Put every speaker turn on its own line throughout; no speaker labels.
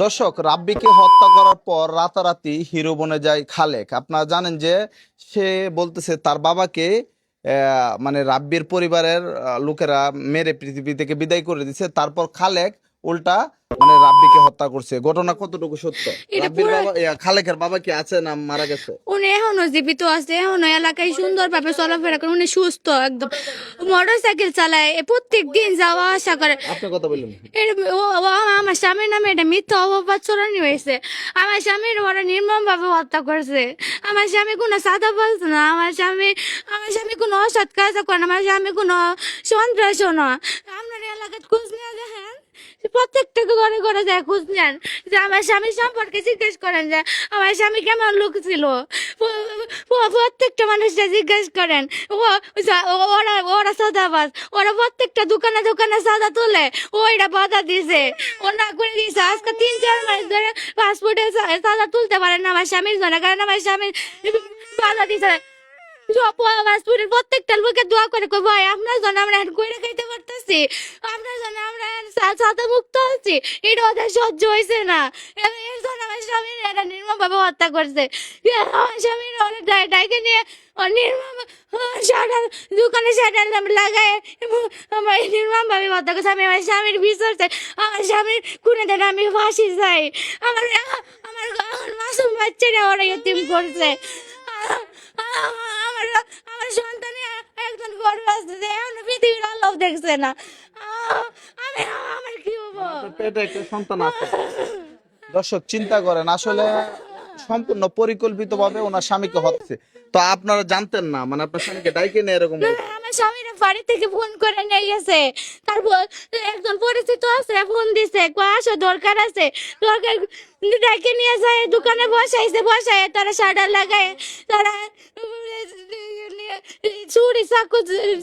দর্শক, রাব্বিকে হত্যা করার পর রাতারাতি হিরো বনে যায় খালেক। আপনারা জানেন যে সে বলতেছে তার বাবাকে মানে রাব্বির পরিবারের লোকেরা মেরে পৃথিবী থেকে বিদায় করে দিছে। তারপর খালেক উল্টা মানে রাব্বিকে হত্যা করছে। ঘটনা কতটুকু সত্য?
এটা
রাব্বির
পুরো
বাবা খালেকের বাবা কি আছে না মারা গেছে?
উনি এখনো জীবিত আছে, এখনো এলাকায় সুন্দরভাবে চলাফেরা করে, উনি সুস্থ একদম। মোটর সাইকেল চালায়, প্রত্যেক দিন যাওয়া আসা করে।
আপনি কথা বললেন।
আমার স্বামীর নামে এটা মিথ্যা অপবাদ ছড়ানি হয়েছে। আমার স্বামীর ওরা নির্মম ভাবে হত্যা করছে। আমার স্বামী কোনো সাদা বলছে না, আমার স্বামী কোনো অসৎ কাজ করে না, আমার স্বামী কোনো সন্ত্রাসও না। আপনার এলাকায় খোঁজ নিয়ে দেখেন, প্রত্যেকটা ঘরে ঘরে যায় খোঁজ নেন, যে আমার স্বামী সম্পর্কে জিজ্ঞেস করেন যে আমার স্বামী কেমন লোক ছিল। প্রত্যেকটা মানুষটা জিজ্ঞেস করেন। ওরা ওরা সাদাবাজ, ওরা প্রত্যেকটা দোকানে দোকানে সাদা তোলে, ওইটা বাধা দিছে, ও না করে দিয়েছে। আজকে 3-4 মাস ধরে পাসপোর্টে সাদা তুলতে পারেন না আমার স্বামীর জন্য, কারণ আমার স্বামী বাধা দিছে। প্রত্যেকটা লোকে দোয়া করে ভাই আপনার জন্য আমরা কইরা খাইতে পারতেছি, আপনার জন্য আমরা সাদা মুক্ত হচ্ছি, এটা ওদের সহ্য হয়েছে না। এর জন্য আমার স্বামীর এরা নির্মম ভাবে হত্যা করছে। আমার স্বামীর অনেক ডাইকে নিয়ে নির্মম শাটার দোকানে শাটার লাগায় আমার নির্মম ভাবে হত্যা করছে। আমি আমার স্বামীর বিচার চাই, আমার স্বামীর খুনে দেন আমি ফাঁসি চাই। আমার আমার মাসুম বাচ্চারা ওরা ইতিম করছে। আমার আমার সন্তানে একজন গর্বে আসছে, এখন পৃথিবীর আলো দেখছে না। আমি আমার কি হবো?
পেটে একটা সন্তান আছে। দর্শক, চিন্তা করেন, আসলে সম্পূর্ণ পরিকল্পিতভাবে ওনার স্বামীকে হত্যা। তো আপনারা জানতেন না, মানে আপনার স্বামীকে ডাইকে নিয়ে এরকম করছে?
আমার স্বামীরা বাড়ি থেকে ফোন করে নিয়ে গেছে, তারপর একজন পরিচিত আছে ফোন দিছে, আসো দরকার আছে, দরকার ডেকে নিয়ে যায় দোকানে বসায় তারা শাটার লাগায়, তারা ছুরি চাকু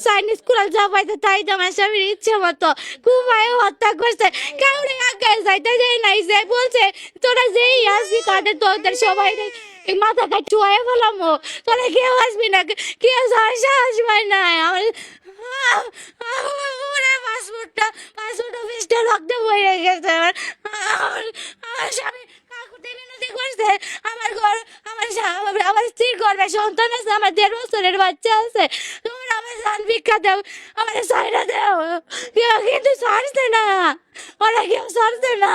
চাইনিজ কুড়াল যা পাইছে তাই তো আমার স্বামীর ইচ্ছে মতো খুবই হত্যা করছে। কাউরে আগে যাইতে যাই নাই, যে বলছে তোরা যেই আসবি তাদের তোদের সবাই মাথা কাটু হয়ে ফেলাম, তোরা কেউ আসবি না, কেউ সাহস পায় না। আমার পাসপোর্ট অফিসটা রক্ত বয়ে গেছে। আমার স্বামী কাকুতি মিনতি করছে, আমার ঘর আমার স্ত্রীর গর্ভে সন্তান আছে, আমার 1.5 বছরের বাচ্চা আছে, তোমরা আমার জান ভিক্ষা দাও, আমার সাইরা দাও। কেউ কিন্তু ছাড়ছে না, ওরা কেউ ছাড়ছে না।